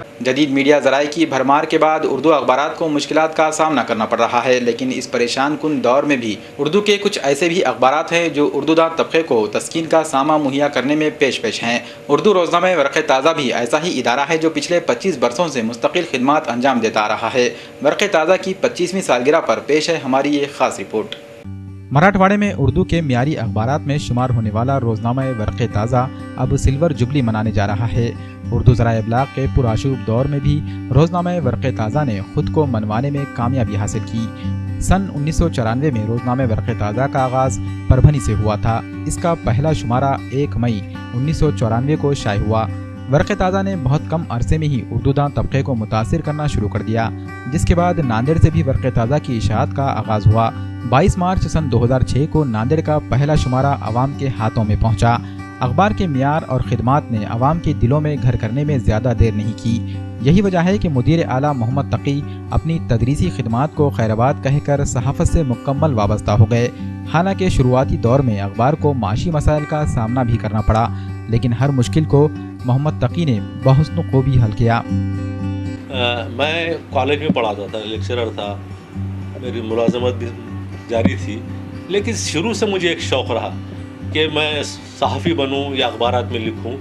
جدید میڈیا ذرائع کی بھرمار کے بعد اردو اخبارات کو مشکلات کا سامنا کرنا پڑ رہا ہے، لیکن اس پریشان کن دور میں بھی اردو کے کچھ ایسے بھی اخبارات ہیں جو اردو داں طبقے کو تسکین کا سامان مہیا کرنے میں پیش ہیں۔ اردو روزنامہ ورق تازہ بھی ایسا ہی ادارہ ہے جو پچھلے 25 برسوں سے مستقل خدمات انجام دیتا آ رہا ہے۔ ورق تازہ کی 25ویں سالگرہ پر پیش ہے ہماری یہ خاص رپورٹ۔ مراٹھواڑے میں اردو کے معیاری اخبارات میں شمار ہونے والا روزنامہ ورق تازہ اب سلور جبلی منانے جا رہا ہے۔ اردو ذرائع ابلاغ کے پرآشوب دور میں بھی روزنامہ ورق تازہ نے خود کو منوانے میں کامیابی حاصل کی۔ سن 1994 میں روزنامہ ورق تازہ کا آغاز پربھنی سے ہوا تھا۔ اس کا پہلا شمارہ 1 مئی 1994 کو شائع ہوا۔ ورق تازہ نے بہت کم عرصے میں ہی اردو داں طبقے کو متاثر کرنا شروع کر دیا، جس کے بعد ناندیڑ سے بھی ورق تازہ کی اشاعت کا آغاز ہوا۔ 22 مارچ سن 2006 کو ناندیڑ کا پہلا شمارہ عوام کے ہاتھوں میں پہنچا۔ اخبار کے معیار اور خدمات نے عوام کے دلوں میں گھر کرنے میں زیادہ دیر نہیں کی۔ یہی وجہ ہے کہ مدیر اعلیٰ محمد تقی اپنی تدریسی خدمات کو خیرآباد کہہ کر صحافت سے مکمل وابستہ ہو گئے۔ حالانکہ شروعاتی دور میں اخبار کو معاشی مسائل کا سامنا بھی کرنا پڑا، لیکن ہر مشکل کو محمد تقی نے بحسن خوبی حل کیا۔ میں کالج میں پڑھاتا تھا، لیکچرر تھا، میری ملازمت بھی جاری تھی، لیکن شروع سے مجھے ایک شوق رہا کہ میں صحافی بنوں یا اخبارات میں لکھوں۔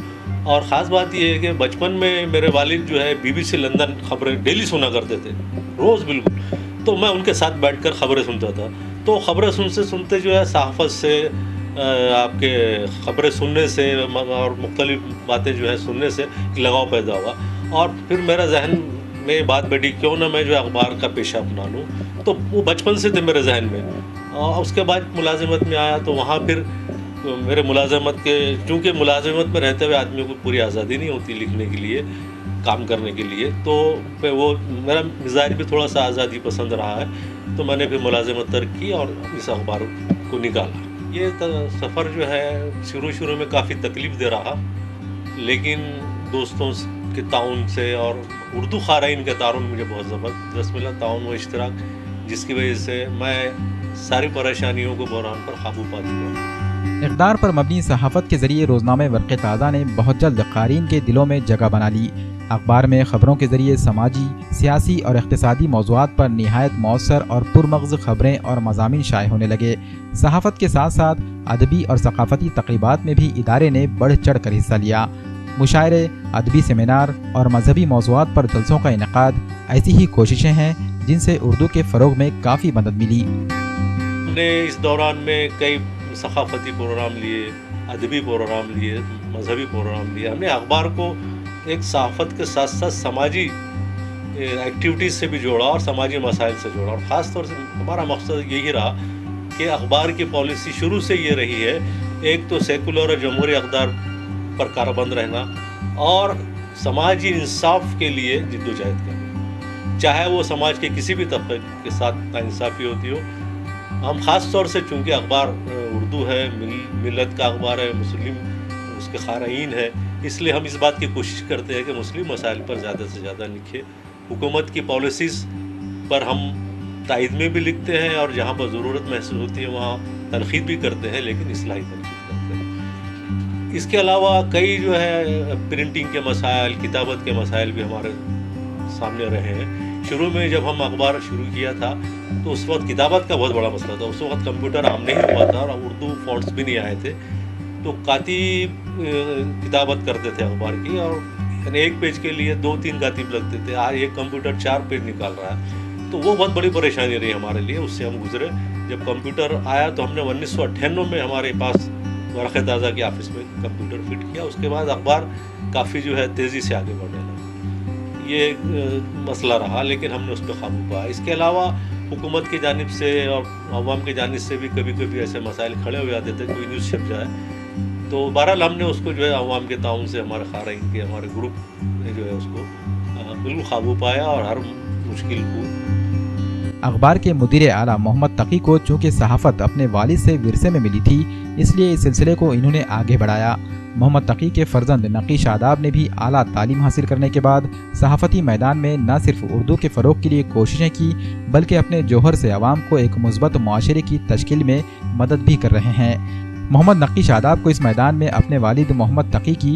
اور خاص بات یہ ہے کہ بچپن میں میرے والد جو ہے BBC لندن خبریں ڈیلی سنا کرتے تھے، روز بالکل، تو میں ان کے ساتھ بیٹھ کر خبریں سنتا تھا۔ تو خبریں سنتے جو ہے صحافت سے، آپ کے خبریں سننے سے اور مختلف باتیں جو ہے سننے سے لگاؤ پیدا ہوا، اور پھر میرا ذہن میں بات بیٹھی کیوں نہ میں جو اخبار کا پیشہ اپنا لوں۔ تو وہ بچپن سے تھے میرے ذہن میں، اور اس کے بعد ملازمت میں آیا تو وہاں پھر میرے ملازمت کے، چونکہ ملازمت میں رہتے ہوئے آدمی کو پوری آزادی نہیں ہوتی لکھنے کے لیے، کام کرنے کے لیے، تو وہ میرا مزاج بھی تھوڑا سا آزادی پسند رہا ہے، تو میں نے پھر ملازمت ترک کی اور اس اخبار کو نکالا۔ یہ سفر جو ہے شروع میں کافی تکلیف دے رہا، لیکن دوستوں کے تعاون سے اور اردو قارئین کے تعاون مجھے بہت زبردست ملا، تعاون و اشتراک، جس کی وجہ سے میں ساری پریشانیوں کو بحران پر قابو پا چکا ہوں۔ اقدار پر مبنی صحافت کے ذریعے روزنامہ ورق تازہ نے بہت جلد قارئین کے دلوں میں جگہ بنا لی۔ اخبار میں خبروں کے ذریعے سماجی، سیاسی اور اقتصادی موضوعات پر نہایت مؤثر اور پرمغز خبریں اور مضامین شائع ہونے لگے۔ صحافت کے ساتھ ساتھ ادبی اور ثقافتی تقریبات میں بھی ادارے نے بڑھ چڑھ کر حصہ لیا۔ مشاعرے، ادبی سیمینار اور مذہبی موضوعات پر جلسوں کا انعقاد ایسی ہی کوششیں ہیں جن سے اردو کے فروغ میں کافی مدد ملی۔ ہم نے اس دوران میں کئی ثقافتی پروگرام لیے، ادبی پروگرام لیے، مذہبی پروگرام لیے۔ ہم نے اخبار کو ایک صحافت کے ساتھ ساتھ سماجی ایکٹیویٹیز سے بھی جوڑا اور سماجی مسائل سے جوڑا، اور خاص طور سے ہمارا مقصد یہی رہا کہ اخبار کی پالیسی شروع سے یہ رہی ہے، ایک تو سیکولر اور جمہوری اقدار پر کاربند رہنا اور سماجی انصاف کے لیے جدوجہد کرنا، چاہے وہ سماج کے کسی بھی طبقے کے ساتھ ناانصافی ہوتی ہو۔ ہم خاص طور سے چونکہ اخبار اردو ہے، ملت کا اخبار ہے، مسلم اس کے قارئین ہے، اس لیے ہم اس بات کی کوشش کرتے ہیں کہ مسلم مسائل پر زیادہ سے زیادہ لکھے۔ حکومت کی پالیسیز پر ہم تائید میں بھی لکھتے ہیں، اور جہاں پر ضرورت محسوس ہوتی ہے وہاں تنقید بھی کرتے ہیں، لیکن اصلاحی تنقید کرتے ہیں۔ اس کے علاوہ کئی جو ہے پرنٹنگ کے مسائل، کتابت کے مسائل بھی ہمارے سامنے رہے ہیں۔ شروع میں جب ہم اخبار شروع کیا تھا تو اس وقت کتابت کا بہت بڑا مسئلہ تھا، اس وقت کمپیوٹر عام نہیں ہوا تھا اور اردو فونٹس بھی نہیں آئے تھے، تو کاتب کتابت کرتے تھے اخبار کی، اور یعنی ایک پیج کے لیے 2-3 کاتب لگتے تھے۔ آج ایک کمپیوٹر 4 پیج نکال رہا ہے، تو وہ بہت بڑی پریشانی رہی ہمارے لیے، اس سے ہم گزرے۔ جب کمپیوٹر آیا تو ہم نے 1998 میں ہمارے پاس ورق تازہ کے آفس میں کمپیوٹر فٹ کیا، اس کے بعد اخبار کافی جو ہے تیزی سے آگے بڑھنے لگا۔ یہ ایک مسئلہ رہا، لیکن ہم نے اس پہ قابو پایا۔ اس کے علاوہ حکومت کی جانب سے اور عوام کی جانب سے بھی کبھی کبھی ایسے مسائل کھڑے ہو جاتے تھے، کوئی نیوز چھپ جائے، تو بہرحال ہم نے اس کو جو ہے عوام کے تعاون سے، ہمارے قارئین کے، ہمارے گروپ نے جو ہے اس کو بالکل قابو پایا اور ہر مشکل کو۔ اخبار کے مدیر اعلیٰ محمد تقی کو چونکہ صحافت اپنے والد سے ورثے میں ملی تھی، اس لیے اس سلسلے کو انہوں نے آگے بڑھایا۔ محمد تقی کے فرزند نقی شاداب نے بھی اعلیٰ تعلیم حاصل کرنے کے بعد صحافتی میدان میں نہ صرف اردو کے فروغ کے لیے کوششیں کی، بلکہ اپنے جوہر سے عوام کو ایک مثبت معاشرے کی تشکیل میں مدد بھی کر رہے ہیں۔ محمد نقی شاداب کو اس میدان میں اپنے والد محمد تقی کی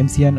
MCN